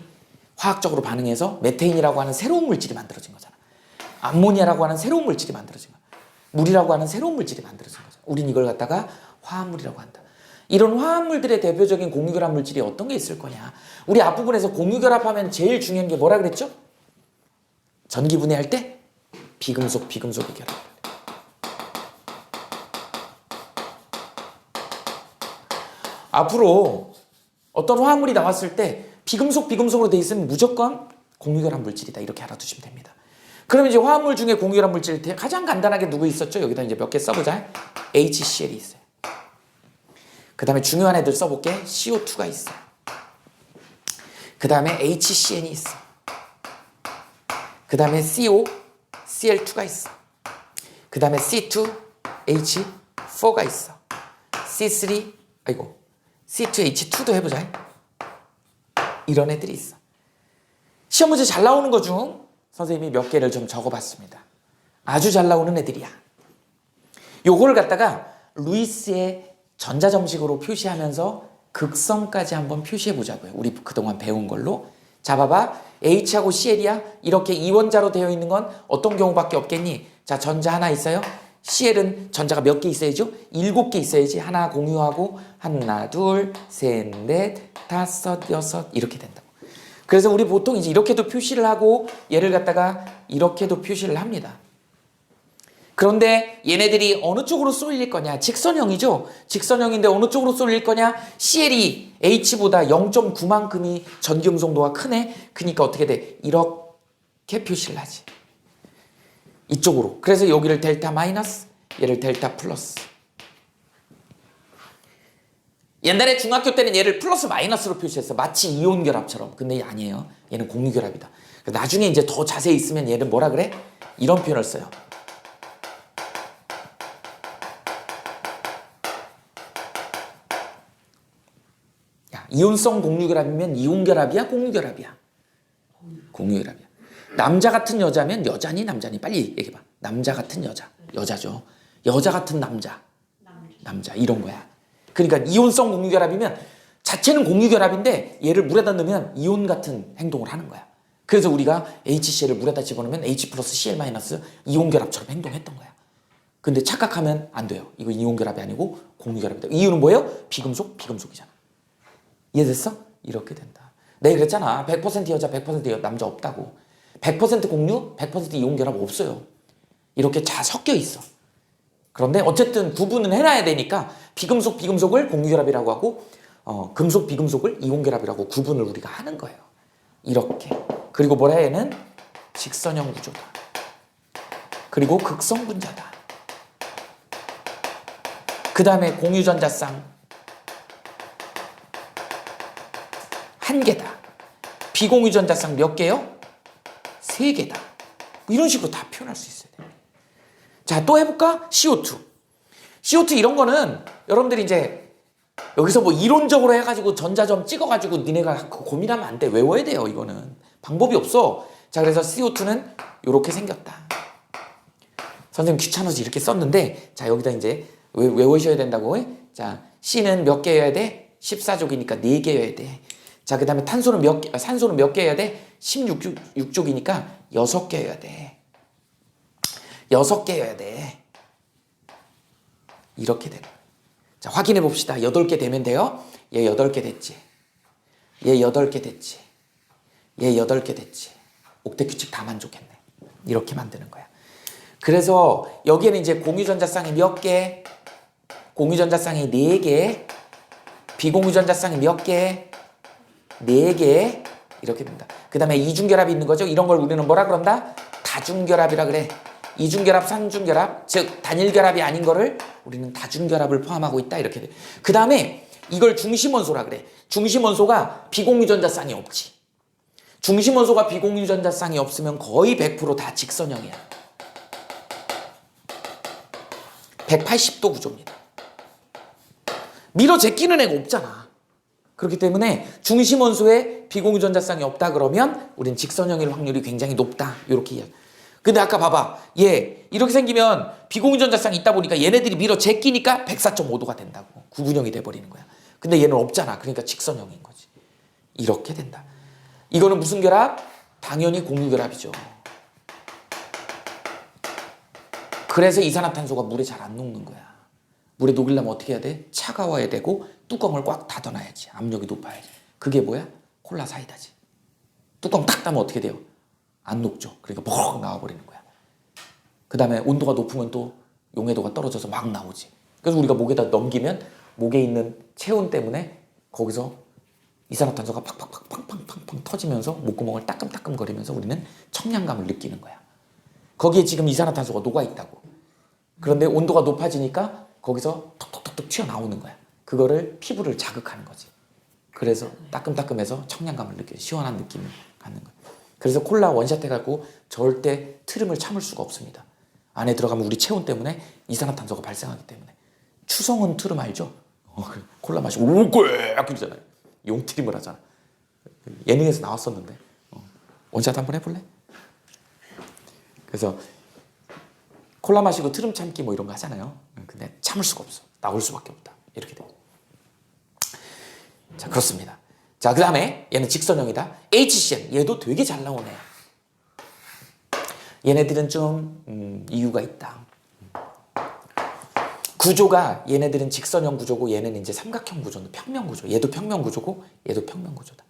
화학적으로 반응해서 메테인이라고 하는 새로운 물질이 만들어진 거잖아. 암모니아라고 하는 새로운 물질이 만들어진 거야. 물이라고 하는 새로운 물질이 만들어진 거죠. 우린 이걸 갖다가 화합물이라고 한다. 이런 화합물들의 대표적인 공유결합 물질이 어떤 게 있을 거냐. 우리 앞부분에서 공유결합하면 제일 중요한 게 뭐라 그랬죠? 전기 분해할 때 비금속, 비금속의 결합. 앞으로 어떤 화합물이 나왔을 때 비금속으로 돼 있으면 무조건 공유결합 물질이다. 이렇게 알아두시면 됩니다. 그러면 이제 화합물 중에 공유결합 물질 가장 간단하게 누구 있었죠? 여기다 이제 몇 개 써보자. HCl이 있어요. 그 다음에 중요한 애들 써볼게. CO2가 있어. 그 다음에 HCn이 있어. 그 다음에 COCl2가 있어. 그 다음에 C2H4가 있어. C2H2도 해보자. 이런 애들이 있어. 시험 문제 잘 나오는 거 중 선생님이 몇 개를 좀 적어봤습니다. 아주 잘 나오는 애들이야. 요거를 갖다가 루이스의 전자점식으로 표시하면서 극성까지 한번 표시해보자고요. 우리 그동안 배운 걸로. 자, 봐봐. H하고 Cl이야. 이렇게 이원자로 되어 있는 건 어떤 경우밖에 없겠니? 자, 전자 하나 있어요. Cl은 전자가 몇 개 있어야죠? 7개 있어야지. 하나 공유하고 하나, 둘, 셋, 넷, 다섯, 여섯 이렇게 된다고. 그래서 우리 보통 이제 이렇게도 표시를 하고 얘를 갖다가 이렇게도 표시를 합니다. 그런데 얘네들이 어느 쪽으로 쏠릴 거냐? 직선형이죠? 직선형인데 어느 쪽으로 쏠릴 거냐? CL이 H보다 0.9만큼이 전기음성도가 크네? 그러니까 어떻게 돼? 이렇게 표시를 하지. 이쪽으로. 그래서 여기를 델타 마이너스, 얘를 델타 플러스. 옛날에 중학교 때는 얘를 플러스 마이너스로 표시했어. 마치 이온 결합처럼. 근데 얘 아니에요. 얘는 공유 결합이다. 나중에 이제 더 자세히 있으면 얘를 뭐라 그래? 이런 표현을 써요. 야, 이온성 공유 결합이면 이온 결합이야? 공유 결합이야? 공유 결합이야. 남자 같은 여자면 여자니 남자니? 빨리 얘기해봐. 남자 같은 여자. 여자죠. 여자 같은 남자. 남자. 이런 거야. 그러니까 이온성 공유결합이면 자체는 공유결합인데 얘를 물에다 넣으면 이온 같은 행동을 하는 거야. 그래서 우리가 HCl을 물에다 집어넣으면 H 플러스 Cl 마이너스 이온결합처럼 행동했던 거야. 근데 착각하면 안 돼요. 이거 이온결합이 아니고 공유결합이다. 이유는 뭐예요? 비금속이잖아. 이해됐어? 이렇게 된다. 내가 그랬잖아. 100% 여자 100% 남자 없다고. 100% 공유 100% 이온결합 없어요. 이렇게 다 섞여 있어. 그런데 어쨌든 구분은 해놔야 되니까 비금속을 공유결합이라고 하고 금속, 비금속을 이온결합이라고 구분을 우리가 하는 거예요. 이렇게. 그리고 뭐라 얘는 직선형 구조다. 그리고 극성분자다. 그 다음에 공유전자쌍 한 개다. 비공유전자쌍 몇 개요? 3개다. 이런 식으로 다 표현할 수 있어야 돼요. 자, 또 해볼까? CO2 이런 거는 여러분들이 이제 여기서 뭐 이론적으로 해가지고 전자점 찍어가지고 니네가 고민하면 안 돼. 외워야 돼요. 이거는 방법이 없어. 자, 그래서 CO2는 이렇게 생겼다. 선생님 귀찮아서 이렇게 썼는데, 자, 여기다 이제 외우셔야 된다고. 자, C는 몇 개여야 돼? 14족이니까 4개여야 돼. 자, 그 다음에 산소는 몇 개여야 돼? 16족이니까 6개여야 돼. 6개여야 돼. 이렇게 되는 거예요. 자, 확인해 봅시다. 8개 되면 돼요. 얘 8개 됐지. 얘 8개 됐지. 얘 8개 됐지. 옥텟 규칙 다 만족했네. 이렇게 만드는 거야. 그래서 여기에는 이제 공유전자쌍이 몇 개? 공유전자쌍이 4개. 비공유전자쌍이 몇 개? 4개. 이렇게 된다. 그 다음에 이중결합이 있는 거죠. 이런 걸 우리는 뭐라 그런다? 다중결합이라 그래. 이중결합, 삼중결합, 즉 단일결합이 아닌 거를 우리는 다중결합을 포함하고 있다. 이렇게 돼. 그 다음에 이걸 중심원소라 그래. 중심원소가 비공유전자쌍이 없지. 중심원소가 비공유전자쌍이 없으면 거의 100% 다 직선형이야. 180도 구조입니다. 밀어 제끼는 애가 없잖아. 그렇기 때문에 중심원소에 비공유전자쌍이 없다 그러면 우린 직선형일 확률이 굉장히 높다. 이렇게 이야기. 근데 아까 봐봐. 얘 이렇게 생기면 비공유전자쌍이 있다 보니까 얘네들이 밀어 제끼니까 104.5도가 된다고. 구분형이 돼버리는 거야. 근데 얘는 없잖아. 그러니까 직선형인 거지. 이렇게 된다. 이거는 무슨 결합? 당연히 공유결합이죠. 그래서 이산화탄소가 물에 잘 안 녹는 거야. 물에 녹이려면 어떻게 해야 돼? 차가워야 되고 뚜껑을 꽉 닫아놔야지. 압력이 높아야지. 그게 뭐야? 콜라 사이다지. 뚜껑 딱 닫으면 어떻게 돼요? 안 녹죠. 그러니까 버럭 나와버리는 거야. 그 다음에 온도가 높으면 또 용해도가 떨어져서 막 나오지. 그래서 우리가 목에다 넘기면 목에 있는 체온 때문에 거기서 이산화탄소가 팍팍팍팍팍팍 터지면서 목구멍을 따끔따끔거리면서 우리는 청량감을 느끼는 거야. 거기에 지금 이산화탄소가 녹아있다고. 그런데 온도가 높아지니까 거기서 톡톡톡톡 튀어나오는 거야. 그거를 피부를 자극하는 거지. 그래서 따끔따끔해서 청량감을 느껴, 시원한 느낌을 갖는 거야. 그래서 콜라 원샷 해갖고 절대 트름을 참을 수가 없습니다. 안에 들어가면 우리 체온 때문에 이산화탄소가 발생하기 때문에. 추성은 트름 알죠? 콜라 마시고 오꼬 그러잖아요. 용트림을 하잖아. 예능에서 나왔었는데. 원샷 한번 해볼래? 그래서 콜라 마시고 트름 참기 뭐 이런 거 하잖아요. 근데 참을 수가 없어. 나올 수밖에 없다. 이렇게 돼요. 자, 그렇습니다. 자, 그 다음에 얘는 직선형이다. HCM. 얘도 되게 잘 나오네. 얘네들은 좀 이유가 있다. 구조가 얘네들은 직선형 구조고 얘는 이제 삼각형 구조인데 평면 구조. 얘도 평면 구조고 얘도 평면 구조다.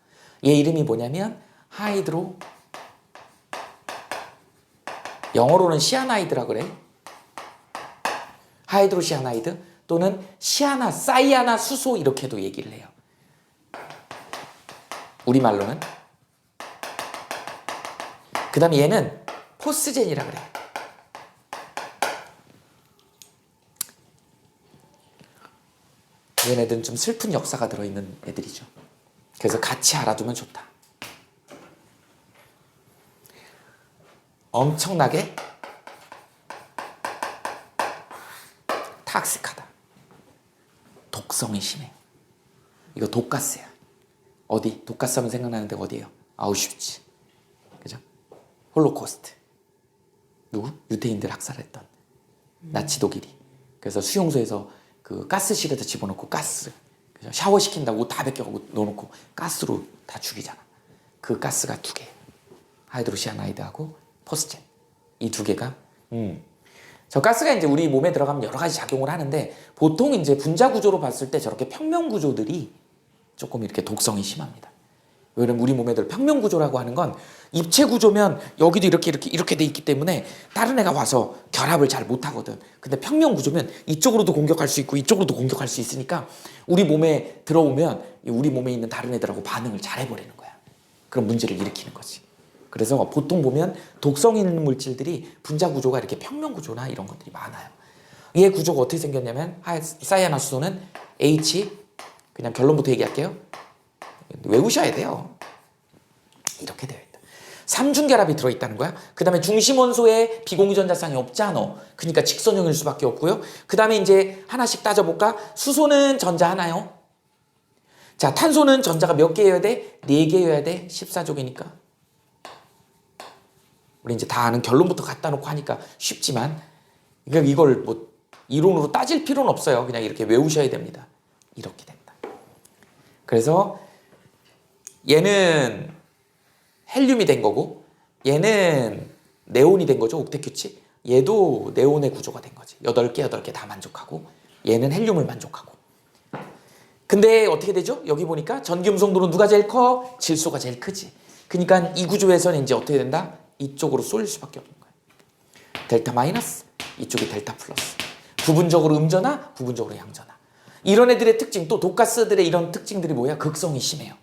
얘 이름이 뭐냐면 하이드로, 영어로는 시아나이드라 그래. 하이드로 시아나이드 또는 시아나, 사이아나 수소 이렇게도 얘기를 해요. 우리말로는. 그 다음에 얘는 포스젠이라 그래. 얘네들은 좀 슬픈 역사가 들어있는 애들이죠. 그래서 같이 알아두면 좋다. 엄청나게 탁식하다. 독성이 심해. 이거 독가스야. 어디? 독가스 하면 생각나는 데가 어디예요? 아우슈비츠. 그죠? 홀로코스트. 누구? 유태인들 학살했던 나치 독일이. 그래서 수용소에서 그 가스실에다 집어넣고 가스. 그죠? 샤워시킨다고 옷 다 벗겨가고 넣어놓고 가스로 다 죽이잖아. 그 가스가 두 개. 하이드로시아나이드하고 포스젠. 이 두 개가 저 가스가 이제 우리 몸에 들어가면 여러 가지 작용을 하는데 보통 이제 분자 구조로 봤을 때 저렇게 평면 구조들이 조금 이렇게 독성이 심합니다. 왜냐면 우리 몸에 들 평면 구조라고 하는 건 입체 구조면 여기도 이렇게 돼 있기 때문에 다른 애가 와서 결합을 잘 못하거든. 근데 평면 구조면 이쪽으로도 공격할 수 있고 이쪽으로도 공격할 수 있으니까 우리 몸에 들어오면 우리 몸에 있는 다른 애들하고 반응을 잘 해버리는 거야. 그런 문제를 일으키는 거지. 그래서 보통 보면 독성 있는 물질들이 분자 구조가 이렇게 평면 구조나 이런 것들이 많아요. 얘 구조가 어떻게 생겼냐면 사이아나수소는 H, 그냥 결론부터 얘기할게요. 외우셔야 돼요. 이렇게 되어 있다. 삼중결합이 들어있다는 거야. 그 다음에 중심원소에 비공유전자쌍이 없잖아. 그러니까 직선형일 수밖에 없고요. 그 다음에 이제 하나씩 따져볼까? 수소는 전자 하나요. 자, 탄소는 전자가 몇 개여야 돼? 4개여야 돼. 14족이니까. 우리 이제 다 아는 결론부터 갖다 놓고 하니까 쉽지만 그러니까 이걸 뭐 이론으로 따질 필요는 없어요. 그냥 이렇게 외우셔야 됩니다. 이렇게 된다. 그래서 얘는 헬륨이 된 거고 얘는 네온이 된 거죠. 옥텟큐치. 얘도 네온의 구조가 된 거지. 8개 다 만족하고 얘는 헬륨을 만족하고. 근데 어떻게 되죠? 여기 보니까 전기음성도는 누가 제일 커? 질소가 제일 크지. 그러니까 이 구조에서는 이제 어떻게 된다? 이쪽으로 쏠릴 수밖에 없는 거야. 델타 마이너스, 이쪽이 델타 플러스. 부분적으로 음전화, 부분적으로 양전화. 이런 애들의 특징, 또 독가스들의 이런 특징들이 뭐야? 극성이 심해요.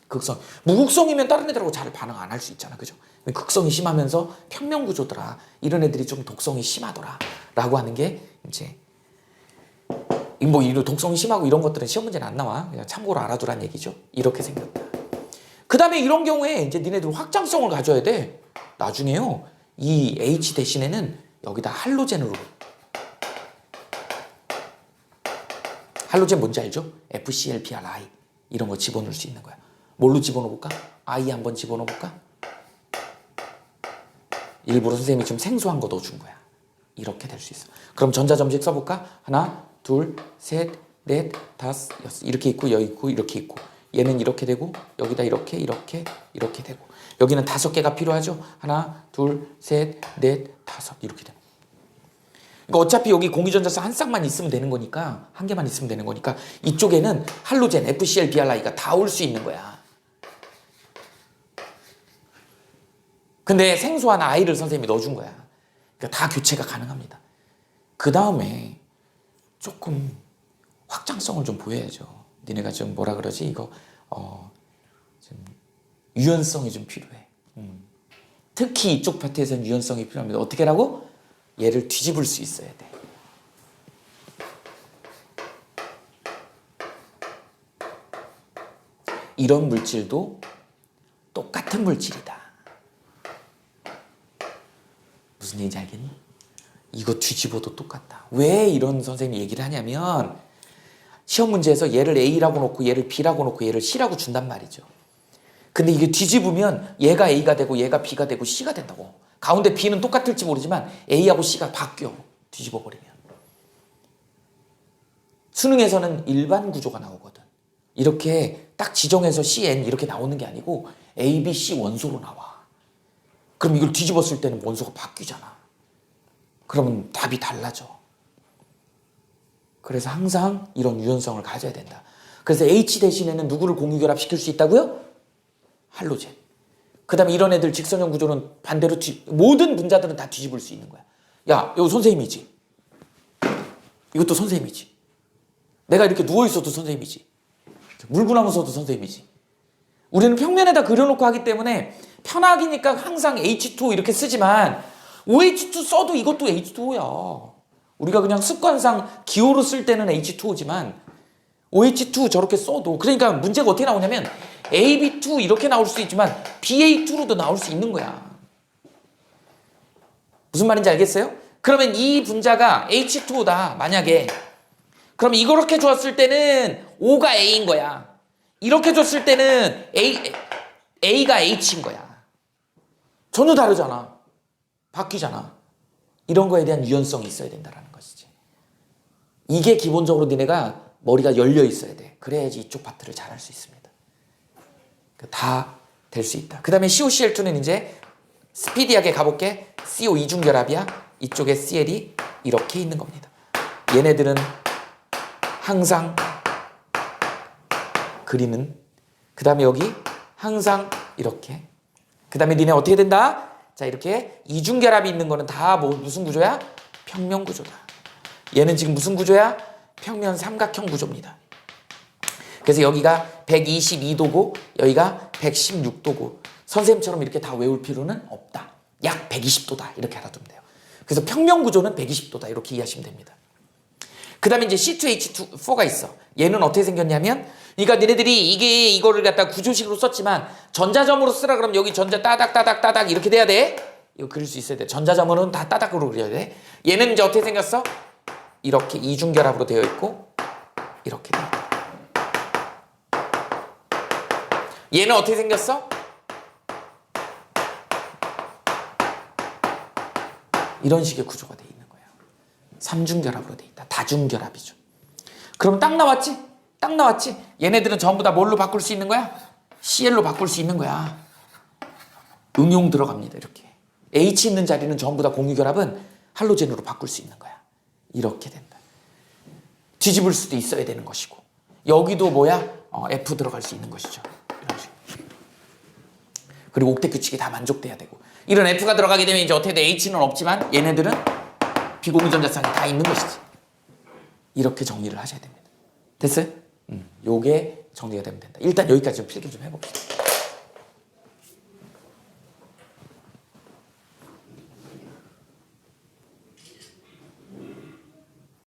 극성. 무극성이면 다른 애들하고 잘 반응 안 할 수 있잖아. 그죠? 극성이 심하면서 평면 구조더라. 이런 애들이 좀 독성이 심하더라. 라고 하는 게 이제 뭐 이런 독성이 심하고 이런 것들은 시험 문제는 안 나와. 그냥 참고로 알아두란 얘기죠. 이렇게 생겼다. 그 다음에 이런 경우에 이제 니네들 확장성을 가져야 돼. 나중에요. 이 H 대신에는 여기다 할로젠으로. 할로젠 뭔지 알죠? FCl-PrI 이런 거 집어넣을 수 있는 거야. 뭘로 집어넣어볼까? I 한번 집어넣어볼까? 일부러 선생님이 좀 생소한 거 넣어준 거야. 이렇게 될 수 있어. 그럼 전자점식 써볼까? 하나, 둘, 셋, 넷, 다섯, 여섯. 이렇게 있고 여기 있고 이렇게 있고. 얘는 이렇게 되고 여기다 이렇게 되고. 여기는 5개가 필요하죠. 하나, 둘, 셋, 넷, 다섯 이렇게 돼. 그러니까 어차피 여기 공유전자쌍 한 쌍만 있으면 되는 거니까 한 개만 있으면 되는 거니까 이쪽에는 할로젠, FCl-BrI가 다 올 수 있는 거야. 근데 생소한 I를 선생님이 넣어준 거야. 그러니까 다 교체가 가능합니다. 그 다음에 조금 확장성을 좀 보여야죠. 니네가 좀 뭐라 그러지? 이거 좀 유연성이 좀 필요해. 특히 이쪽 파트에서는 유연성이 필요합니다. 어떻게 하라고? 얘를 뒤집을 수 있어야 돼. 이런 물질도 똑같은 물질이다. 무슨 얘기인지 알겠니? 이거 뒤집어도 똑같다. 왜 이런 선생님이 얘기를 하냐면 시험 문제에서 얘를 A라고 놓고 얘를 B라고 놓고 얘를 C라고 준단 말이죠. 근데 이게 뒤집으면 얘가 A가 되고 얘가 B가 되고 C가 된다고. 가운데 B는 똑같을지 모르지만 A하고 C가 바뀌어. 뒤집어버리면. 수능에서는 일반 구조가 나오거든. 이렇게 딱 지정해서 CN 이렇게 나오는 게 아니고 A, B, C 원소로 나와. 그럼 이걸 뒤집었을 때는 원소가 바뀌잖아. 그러면 답이 달라져. 그래서 항상 이런 유연성을 가져야 된다. 그래서 H 대신에는 누구를 공유결합시킬 수 있다고요? 할로젠. 그 다음에 이런 애들 직선형 구조는 반대로 모든 분자들은 다 뒤집을 수 있는 거야. 야, 이거 선생님이지. 이것도 선생님이지. 내가 이렇게 누워있어도 선생님이지. 물구나무 서도 선생님이지. 우리는 평면에다 그려놓고 하기 때문에 편하기니까 항상 H2O 이렇게 쓰지만 OH2 써도 이것도 H2O야. 우리가 그냥 습관상 기호로 쓸 때는 H2O지만 OH2 저렇게 써도 그러니까 문제가 어떻게 나오냐면 AB2 이렇게 나올 수 있지만 BA2로도 나올 수 있는 거야. 무슨 말인지 알겠어요? 그러면 이 분자가 H2O다 만약에 그럼 이렇게 줬을 때는 O가 A인 거야. 이렇게 줬을 때는 A가 H인 거야. 전혀 다르잖아. 바뀌잖아. 이런 거에 대한 유연성이 있어야 된다는 것이지. 이게 기본적으로 니네가 머리가 열려 있어야 돼. 그래야지 이쪽 파트를 잘 할 수 있습니다. 다 될 수 있다. 그 다음에 COCl2는 이제 스피디하게 가볼게. CO 이중결합이야. 이쪽에 CL이 이렇게 있는 겁니다. 얘네들은 항상 그리는 그 다음에 여기 항상 이렇게 그 다음에 니네 어떻게 된다? 자 이렇게 이중결합이 있는 거는 다 무슨 구조야? 평면 구조다. 얘는 지금 무슨 구조야? 평면 삼각형 구조입니다. 그래서 여기가 122도고 여기가 116도고 선생님처럼 이렇게 다 외울 필요는 없다. 약 120도다 이렇게 알아두면 돼요. 그래서 평면 구조는 120도다 이렇게 이해하시면 됩니다. 그 다음에 이제 C2H4가 있어. 얘는 어떻게 생겼냐면 그러니까 니네들이 이거를 갖다 구조식으로 썼지만 전자점으로 쓰라 그러면 여기 전자 따닥 이렇게 돼야 돼. 이거 그릴 수 있어야 돼. 전자점으로는 다 따닥으로 그려야 돼. 얘는 이제 어떻게 생겼어? 이렇게 이중결합으로 되어 있고 이렇게 되어 있고 얘는 어떻게 생겼어? 이런 식의 구조가 되어 있는 거예요. 삼중결합으로 되어 있다. 다중결합이죠. 그럼 딱 나왔지? 딱 나왔지? 얘네들은 전부 다 뭘로 바꿀 수 있는 거야? CL로 바꿀 수 있는 거야. 응용 들어갑니다. 이렇게. H 있는 자리는 전부 다 공유결합은 할로젠으로 바꿀 수 있는 거야. 이렇게 된다. 뒤집을 수도 있어야 되는 것이고 여기도 뭐야? F 들어갈 수 있는 것이죠. 이런 식으로. 그리고 옥텟 규칙이 다 만족돼야 되고 이런 F가 들어가게 되면 이제 어떻게 돼? H는 없지만 얘네들은 비공유전자쌍이 다 있는 것이지. 이렇게 정리를 하셔야 됩니다. 됐어요? 요게 정리가 되면 된다. 일단 여기까지 좀 필기 좀 해봅시다.